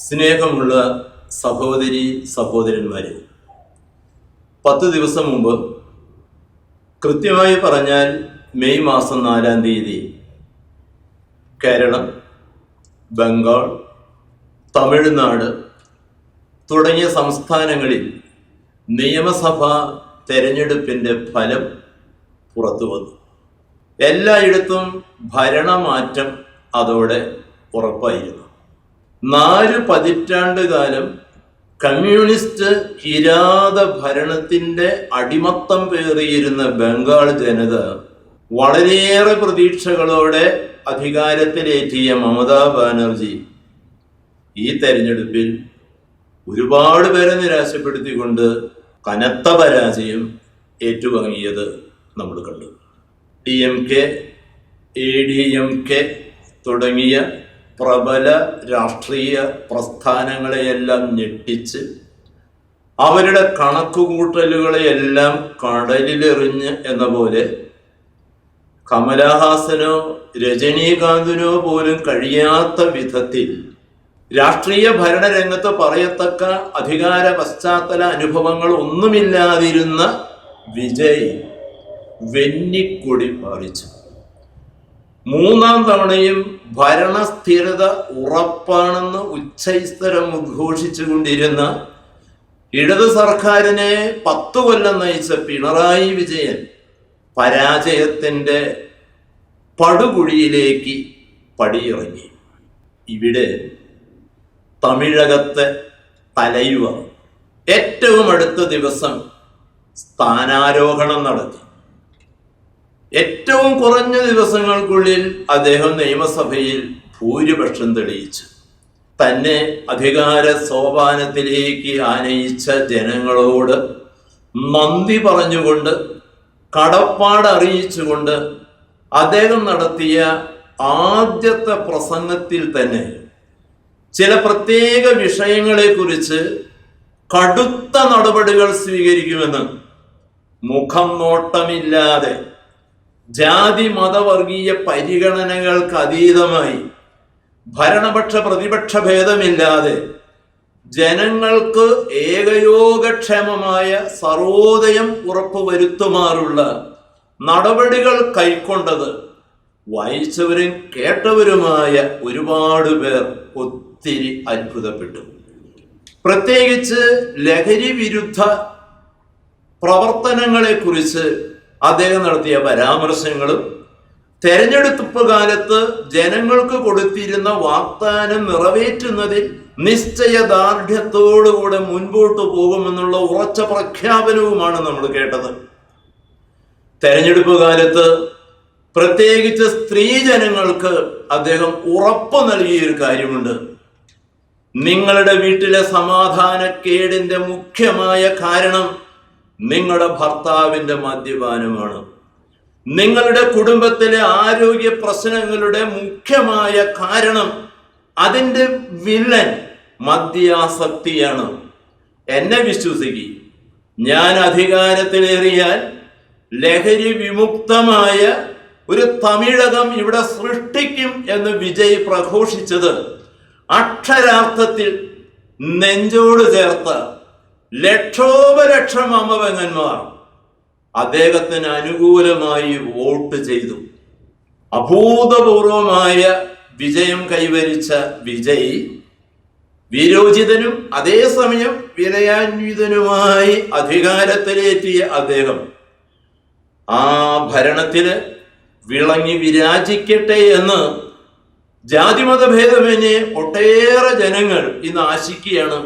സ്നേഹമുള്ള സഹോദരി സഹോദരന്മാരെ, 10 ദിവസം മുമ്പ്, കൃത്യമായി പറഞ്ഞാൽ മെയ് മാസം 4-ാം തീയതി, കേരളം, ബംഗാൾ, തമിഴ്നാട് തുടങ്ങിയ സംസ്ഥാനങ്ങളിൽ നിയമസഭാ തെരഞ്ഞെടുപ്പിൻ്റെ ഫലം പുറത്തു വന്നു. എല്ലായിടത്തും ഭരണമാറ്റം അതോടെ ഉറപ്പായിരുന്നു. 4 പതിറ്റാണ്ട് കാലം കമ്മ്യൂണിസ്റ്റ് കിരാത ഭരണത്തിൻ്റെ അടിമത്തം പേറിയിരുന്ന ബംഗാൾ ജനത വളരെയേറെ പ്രതീക്ഷകളോടെ അധികാരത്തിലേറ്റിയ മമതാ ബാനർജി ഈ തെരഞ്ഞെടുപ്പിൽ ഒരുപാട് പേരെ നിരാശപ്പെടുത്തിക്കൊണ്ട് കനത്ത പരാജയം ഏറ്റുവാങ്ങിയത് നമ്മൾ കണ്ടു. DMK, ADMK തുടങ്ങിയ പ്രബല രാഷ്ട്രീയ പ്രസ്ഥാനങ്ങളെയെല്ലാം ഞെട്ടിച്ച് അവരുടെ കണക്കുകൂട്ടലുകളെയെല്ലാം കടലിലെറിഞ്ഞ് എന്ന പോലെ കമലഹാസനോ രജനീകാന്തിനോ പോലും കഴിയാത്ത വിധത്തിൽ രാഷ്ട്രീയ ഭരണരംഗത്ത് പറയത്തക്ക അധികാര പശ്ചാത്തല അനുഭവങ്ങൾ ഒന്നുമില്ലാതിരുന്ന വിജയ് വെന്നിക്കൊടി പാറിച്ചു. 3-ാം തവണയും ഭരണസ്ഥിരത ഉറപ്പാണെന്ന് ഉച്ചൈസ്തരം ഉദ്ഘോഷിച്ചുകൊണ്ടിരുന്ന ഇടത് സർക്കാരിനെ 10 കൊല്ലം നയിച്ച പിണറായി വിജയൻ പരാജയത്തിൻ്റെ പടുകുഴിയിലേക്ക് പടിയിറങ്ങി. ഇവിടെ തമിഴകത്തെ തലയുവ ഏറ്റവും അടുത്ത ദിവസം സ്ഥാനാരോഹണം നടത്തി. ഏറ്റവും കുറഞ്ഞ ദിവസങ്ങൾക്കുള്ളിൽ അദ്ദേഹം നിയമസഭയിൽ ഭൂരിപക്ഷം തെളിയിച്ചു. തന്നെ അധികാര സോപാനത്തിലേക്ക് ആനയിച്ച ജനങ്ങളോട് നന്ദി പറഞ്ഞുകൊണ്ട്, കടപ്പാട് അറിയിച്ചുകൊണ്ട് അദ്ദേഹം നടത്തിയ ആദ്യത്തെ പ്രസംഗത്തിൽ തന്നെ ചില പ്രത്യേക വിഷയങ്ങളെക്കുറിച്ച് കടുത്ത നടപടികൾ സ്വീകരിക്കുമെന്ന് മുഖം നോട്ടമില്ലാതെ, ജാതി മതവർഗീയ പരിഗണനകൾക്ക് അതീതമായി, ഭരണപക്ഷ പ്രതിപക്ഷ ഭേദമില്ലാതെ ജനങ്ങൾക്ക് ഏകയോഗക്ഷേമമായ സർവോദയം ഉറപ്പുവരുത്തുമാറുള്ള നടപടികൾ കൈക്കൊണ്ടത് വായിച്ചവരും കേട്ടവരുമായ ഒരുപാട് പേർ ഒത്തിരി അത്ഭുതപ്പെട്ടു. പ്രത്യേകിച്ച് ലഹരി വിരുദ്ധ പ്രവർത്തനങ്ങളെക്കുറിച്ച് അദ്ദേഹം നടത്തിയ പരാമർശങ്ങളും തെരഞ്ഞെടുപ്പ് കാലത്ത് ജനങ്ങൾക്ക് കൊടുത്തിരുന്ന വാഗ്ദാനം നിറവേറ്റുന്നതിൽ നിശ്ചയദാർഢ്യത്തോടുകൂടെ മുൻപോട്ട് പോകുമെന്നുള്ള ഉറച്ച പ്രഖ്യാപനവുമാണ് നമ്മൾ കേട്ടത്. തെരഞ്ഞെടുപ്പ് കാലത്ത് പ്രത്യേകിച്ച് സ്ത്രീജനങ്ങൾക്ക് അദ്ദേഹം ഉറപ്പ് നൽകിയൊരു കാര്യമുണ്ട്. നിങ്ങളുടെ വീട്ടിലെ സമാധാനക്കേടിന്റെ മുഖ്യമായ കാരണം നിങ്ങളുടെ ഭർത്താവിന്റെ മദ്യപാനമാണ്. നിങ്ങളുടെ കുടുംബത്തിലെ ആരോഗ്യ പ്രശ്നങ്ങളുടെ മുഖ്യമായ കാരണം, അതിൻ്റെ വില്ലൻ മദ്യാസക്തിയാണ്. എന്നെ വിശ്വസിക്കുക, ഞാൻ അധികാരത്തിലേറിയാൽ ലഹരി വിമുക്തമായ ഒരു തമിഴകം ഇവിടെ സൃഷ്ടിക്കും എന്ന് വിജയ് പ്രഘോഷിച്ചത് അക്ഷരാർത്ഥത്തിൽ നെഞ്ചോട് ചേർത്ത ലക്ഷോപലക്ഷം അമ്മപെങ്ങന്മാർ അദ്ദേഹത്തിന് അനുകൂലമായി വോട്ട് ചെയ്തു. അഭൂതപൂർവമായ വിജയം കൈവരിച്ച വിജയ് വിരോചിതനും അതേസമയം വിനയാന്വിതനുമായി അധികാരത്തിലേറ്റിയ അദ്ദേഹം ആ ഭരണത്തിന് വിളങ്ങി വിരാജിക്കട്ടെ എന്ന് ജാതിമതഭേദമന്യേ ഒട്ടേറെ ജനങ്ങൾ ഇന്ന് ആശിക്കുകയാണ്,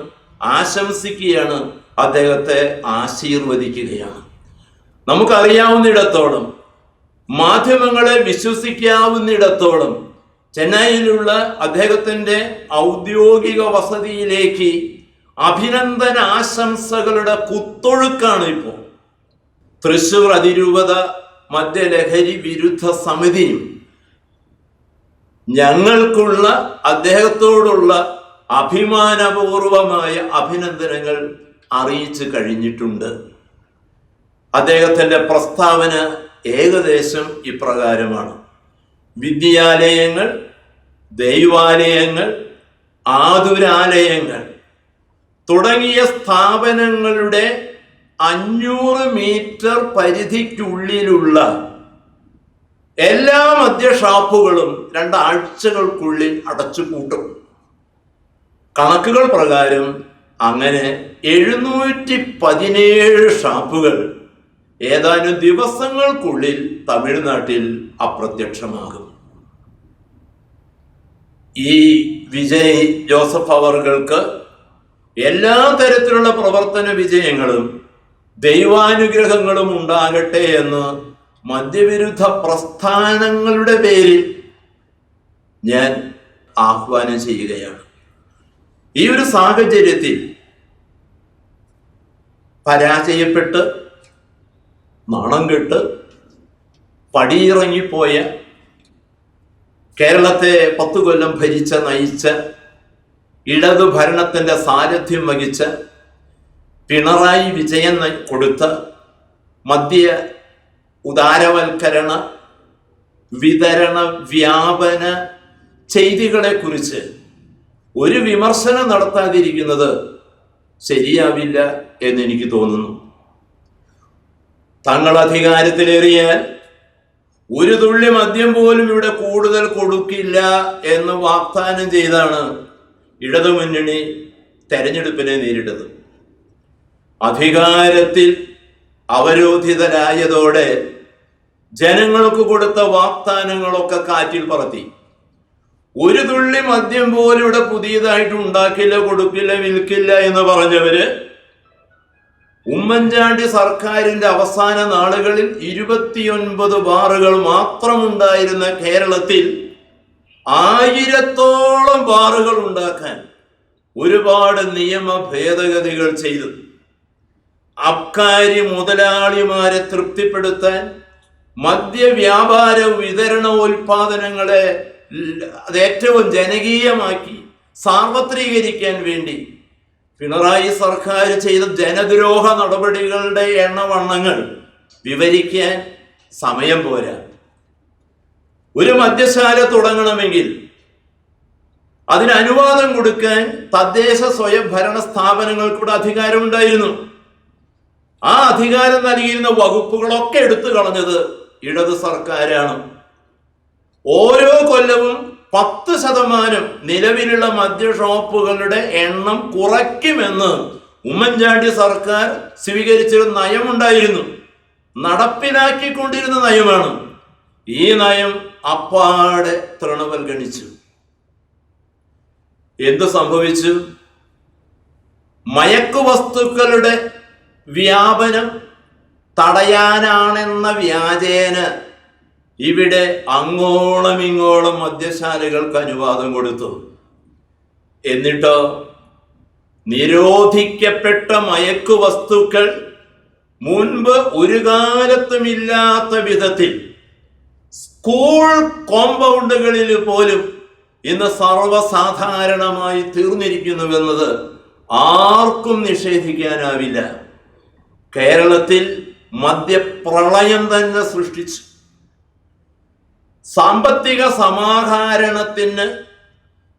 ആശംസിക്കുകയാണ്, അദ്ദേഹത്തെ ആശീർവദിക്കുകയാണ്. നമുക്കറിയാവുന്നിടത്തോളം, മാധ്യമങ്ങളെ വിശ്വസിക്കാവുന്നിടത്തോളം, ചെന്നൈയിലുള്ള അദ്ദേഹത്തിൻ്റെ ഔദ്യോഗിക വസതിയിലേക്ക് അഭിനന്ദന ആശംസകളുടെ കുത്തൊഴുക്കാണ് ഇപ്പോൾ. തൃശ്ശൂർ അതിരൂപത മദ്യലഹരി വിരുദ്ധ സമിതിയും ഞങ്ങൾക്കുള്ള അദ്ദേഹത്തോടുള്ള അഭിമാനപൂർവമായ അഭിനന്ദനങ്ങൾ അറിയിച്ചു കഴിഞ്ഞിട്ടുണ്ട്. അദ്ദേഹത്തിൻ്റെ പ്രസ്താവന ഏകദേശം ഇപ്രകാരമാണ്: വിദ്യാലയങ്ങൾ, ദൈവാലയങ്ങൾ, ആതുരാലയങ്ങൾ തുടങ്ങിയ സ്ഥാപനങ്ങളുടെ 500 മീറ്റർ പരിധിക്കുള്ളിലുള്ള എല്ലാ മദ്യഷാപ്പുകളും 2 ആഴ്ചകൾക്കുള്ളിൽ അടച്ചുപൂട്ടും. കണക്കുകൾ പ്രകാരം അങ്ങനെ 717 ഷാപ്പുകൾ ഏതാനും ദിവസങ്ങൾക്കുള്ളിൽ തമിഴ്നാട്ടിൽ അപ്രത്യക്ഷമാകും. ഈ വിജയ് ജോസഫ് അവർക്ക് എല്ലാ തരത്തിലുള്ള പ്രവർത്തന വിജയങ്ങളും ദൈവാനുഗ്രഹങ്ങളും ഉണ്ടാകട്ടെ എന്ന് മദ്യവിരുദ്ധ പ്രസ്ഥാനങ്ങളുടെ പേരിൽ ഞാൻ ആഹ്വാനം ചെയ്യുകയാണ്. ഈ ഒരു സാഹചര്യത്തിൽ പരാജയപ്പെട്ട് നാണം കെട്ട് പടിയിറങ്ങിപ്പോയ, കേരളത്തെ 10 കൊല്ലം നയിച്ച ഇടതു ഭരണത്തിന്റെ സാരഥ്യം വഹിച്ച പിണറായി വിജയൻ കൊടുത്ത മദ്യ ഉദാരവൽക്കരണ വിതരണ വ്യാപന ചെയ്തികളെ കുറിച്ച് ഒരു വിമർശനം നടത്താതിരിക്കുന്നത് ശരിയാവില്ല എന്നെനിക്ക് തോന്നുന്നു. തങ്ങൾ അധികാരത്തിലേറിയാൽ ഒരു തുള്ളി മദ്യം പോലും ഇവിടെ കൂടുതൽ കൊടുക്കില്ല എന്ന് വാഗ്ദാനം ചെയ്താണ് ഇടതുമുന്നണി തെരഞ്ഞെടുപ്പിനെ നേരിട്ടത്. അധികാരത്തിൽ അവരോധിതരായതോടെ ജനങ്ങൾക്ക് കൊടുത്ത വാഗ്ദാനങ്ങളൊക്കെ കാറ്റിൽ പറത്തി. ഒരു തുള്ളി മദ്യം പോലും ഇവിടെ പുതിയതായിട്ട് ഉണ്ടാക്കില്ല, കൊടുക്കില്ല, വിൽക്കില്ല എന്ന് പറഞ്ഞവര് ഉമ്മൻചാണ്ടി സർക്കാരിന്റെ അവസാന നാളുകളിൽ 29 ബാറുകൾ മാത്രമുണ്ടായിരുന്ന കേരളത്തിൽ 1000-ഓളം ബാറുകൾ ഉണ്ടാക്കാൻ ഒരുപാട് നിയമ ഭേദഗതികൾ ചെയ്തു. അബ്കാരി മുതലാളിമാരെ തൃപ്തിപ്പെടുത്താൻ മദ്യവ്യാപാര വിതരണ ഉൽപാദനങ്ങളെ അത് ഏറ്റവും ജനകീയമാക്കി സാർവത്രീകരിക്കാൻ വേണ്ടി പിണറായി സർക്കാർ ചെയ്ത ജനദ്രോഹ നടപടികളുടെ എണ്ണവണ്ണങ്ങൾ വിവരിക്കാൻ സമയം പോരാ. ഒരു മദ്യശാല തുടങ്ങണമെങ്കിൽ അതിന് അനുവാദം കൊടുക്കാൻ തദ്ദേശ സ്വയംഭരണ സ്ഥാപനങ്ങൾക്കൂടെ അധികാരമുണ്ടായിരുന്നു. ആ അധികാരം നൽകിയിരുന്ന വകുപ്പുകളൊക്കെ എടുത്തു കളഞ്ഞത് ഇടത് സർക്കാരാണ്. ഓരോ കൊല്ലവും 10% നിലവിലുള്ള മദ്യഷോപ്പുകളുടെ എണ്ണം കുറയ്ക്കുമെന്ന് ഉമ്മൻചാണ്ടി സർക്കാർ സ്വീകരിച്ചൊരു നയമുണ്ടായിരുന്നു. നടപ്പിലാക്കിക്കൊണ്ടിരുന്ന നയമാണ്. ഈ നയം അപ്പാടെ തൃണവൽഗണിച്ചു. എന്ത് സംഭവിച്ചു? മയക്കുവസ്തുക്കളുടെ വ്യാപനം തടയാനാണെന്ന വ്യാജേന ഇവിടെ അങ്ങോളം ഇങ്ങോളം മദ്യശാലകൾക്ക് അനുവാദം കൊടുത്തു. എന്നിട്ടോ നിരോധിക്കപ്പെട്ട മയക്കുവസ്തുക്കൾ മുൻപ് ഒരു കാലത്തുമില്ലാത്ത വിധത്തിൽ സ്കൂൾ കോമ്പൗണ്ടുകളിൽ പോലും ഇന്ന് സർവ്വസാധാരണമായി തീർന്നിരിക്കുന്നുവെന്നത് ആർക്കും നിഷേധിക്കാനാവില്ല. കേരളത്തിൽ മദ്യപ്രളയം തന്നെ സൃഷ്ടിച്ചു. സാമ്പത്തിക സമാഹരണത്തിന്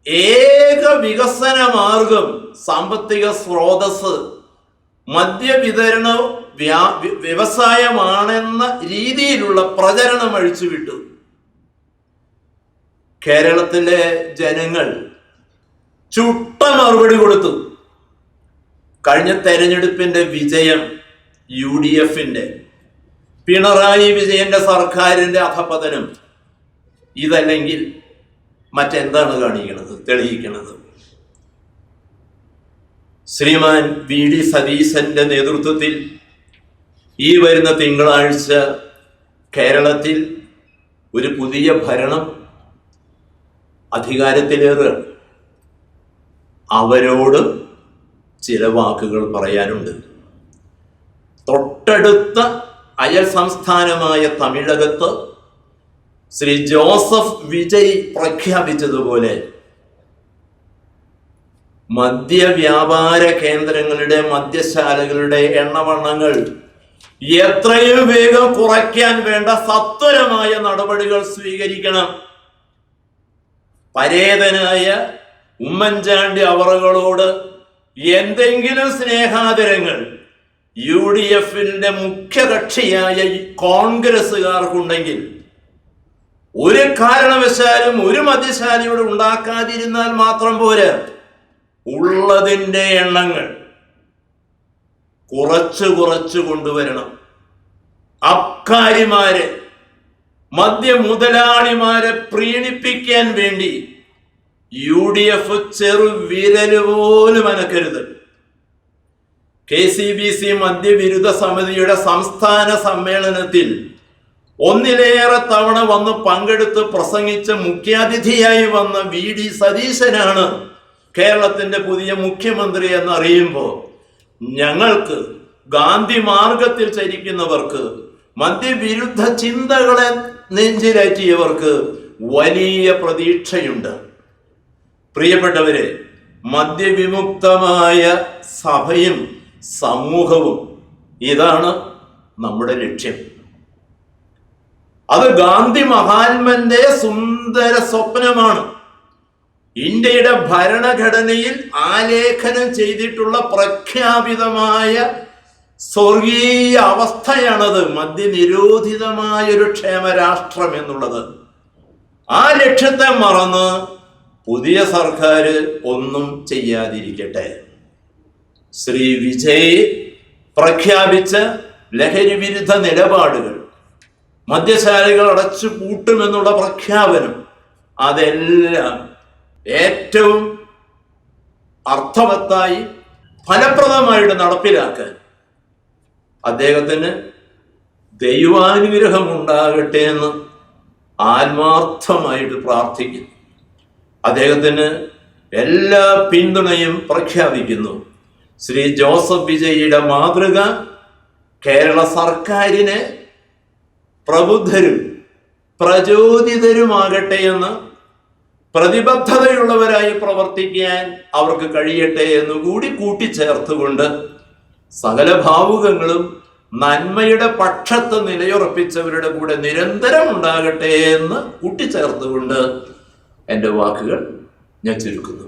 ഏക വികസന മാർഗം, സാമ്പത്തിക സ്രോതസ് മദ്യവിതരണ വ്യവസായമാണെന്ന രീതിയിലുള്ള പ്രചരണം അഴിച്ചുവിട്ടു. കേരളത്തിലെ ജനങ്ങൾ ചുട്ട മറുപടി കൊടുത്തു. കഴിഞ്ഞ തെരഞ്ഞെടുപ്പിന്റെ വിജയം UDFന്റെ, പിണറായി വിജയന്റെ സർക്കാരിന്റെ അധപതനം ഇതല്ലെങ്കിൽ മറ്റെന്താണ് തെളിയിക്കുന്നത്? ശ്രീമാൻ VD സതീശന്റെ നേതൃത്വത്തിൽ ഈ വരുന്ന തിങ്കളാഴ്ച കേരളത്തിൽ ഒരു പുതിയ ഭരണം അധികാരത്തിലേറുകയാണ്. അവരോട് ചില വാക്കുകൾ പറയാനുണ്ട്. തൊട്ടടുത്ത അയൽ സംസ്ഥാനമായ തമിഴകത്ത് ശ്രീ ജോസഫ് വിജയ് പ്രഖ്യാപിച്ചതുപോലെ മദ്യവ്യാപാര കേന്ദ്രങ്ങളുടെ, മദ്യശാലകളുടെ എണ്ണവണ്ണങ്ങൾ എത്രയും വേഗം കുറയ്ക്കാൻ വേണ്ട സത്വരമായ നടപടികൾ സ്വീകരിക്കണം. പരേതനായ ഉമ്മൻചാണ്ടി അവറുകളോട് എന്തെങ്കിലും സ്നേഹാദരങ്ങൾ UDF-ന്റെ മുഖ്യ കക്ഷിയായ കോൺഗ്രസുകാർക്കുണ്ടെങ്കിൽ ഒരു കാരണവശാലും ഒരു മദ്യശാലയോട് ഉണ്ടാക്കാതിരുന്നാൽ മാത്രം പോരാ, ഉള്ളതിൻ്റെ എണ്ണങ്ങൾ കുറച്ച് കൊണ്ടുവരണം. അബ്കാരിമാരെ, മദ്യ മുതലാളിമാരെ പ്രീണിപ്പിക്കാൻ വേണ്ടി UDF ചെറുവിരല് പോലും അനക്കരുത്. KCBC മദ്യവിരുദ്ധ സമിതിയുടെ സംസ്ഥാന സമ്മേളനത്തിൽ ഒന്നിലേറെ തവണ വന്ന് പങ്കെടുത്ത് പ്രസംഗിച്ച മുഖ്യാതിഥിയായി വന്ന VD സതീശനാണ് കേരളത്തിന്റെ പുതിയ മുഖ്യമന്ത്രി എന്നറിയുമ്പോൾ ഞങ്ങൾക്ക്, ഗാന്ധി മാർഗത്തിൽ ചരിക്കുന്നവർക്ക്, മദ്യവിരുദ്ധ ചിന്തകളെ നെഞ്ചിലേറ്റിയവർക്ക് വലിയ പ്രതീക്ഷയുണ്ട്. പ്രിയപ്പെട്ടവരെ, മദ്യവിമുക്തമായ സഭയും സമൂഹവും ഇതാണ് നമ്മുടെ ലക്ഷ്യം. അത് ഗാന്ധി മഹാത്മന്റെ സുന്ദര സ്വപ്നമാണ്. ഇന്ത്യയുടെ ഭരണഘടനയിൽ ആലേഖനം ചെയ്തിട്ടുള്ള പ്രഖ്യാപിതമായ സ്വർഗീയ അവസ്ഥയാണത്, മദ്യനിരോധിതമായൊരു ക്ഷേമരാഷ്ട്രം എന്നുള്ളത്. ആ ലക്ഷ്യത്തെ മറന്ന് പുതിയ സർക്കാർ ഒന്നും ചെയ്യാതിരിക്കട്ടെ. ശ്രീ വിജയ് പ്രഖ്യാപിച്ച ലഹരി വിരുദ്ധ നിലപാടുകൾ, മദ്യശാലകൾ അടച്ചു പൂട്ടുമെന്നുള്ള പ്രഖ്യാപനം, അതെല്ലാം ഏറ്റവും അർത്ഥവത്തായി ഫലപ്രദമായിട്ട് നടപ്പിലാക്കാൻ അദ്ദേഹത്തിന് ദൈവാനുഗ്രഹം ഉണ്ടാകട്ടെ എന്ന് ആത്മാർത്ഥമായിട്ട് പ്രാർത്ഥിക്കുന്നു. അദ്ദേഹത്തിന് എല്ലാ പിന്തുണയും പ്രഖ്യാപിക്കുന്നു. ശ്രീ ജോസഫ് വിജയിയുടെ മാതൃക കേരള സർക്കാരിനെ പ്രബുദ്ധരും പ്രചോദിതരുമാകട്ടെ എന്ന്, പ്രതിബദ്ധതയുള്ളവരായി പ്രവർത്തിക്കാൻ അവർക്ക് കഴിയട്ടെ എന്നുകൂടി കൂട്ടിച്ചേർത്തുകൊണ്ട് സകല ഭാവുകങ്ങളും നന്മയുടെ പക്ഷത്ത് നിലയുറപ്പിച്ചവരുടെ കൂടെ നിരന്തരം ഉണ്ടാകട്ടെ എന്ന് കൂട്ടിച്ചേർത്തുകൊണ്ട് എൻ്റെ വാക്കുകൾ ഞാൻ ചുരുക്കുന്നു.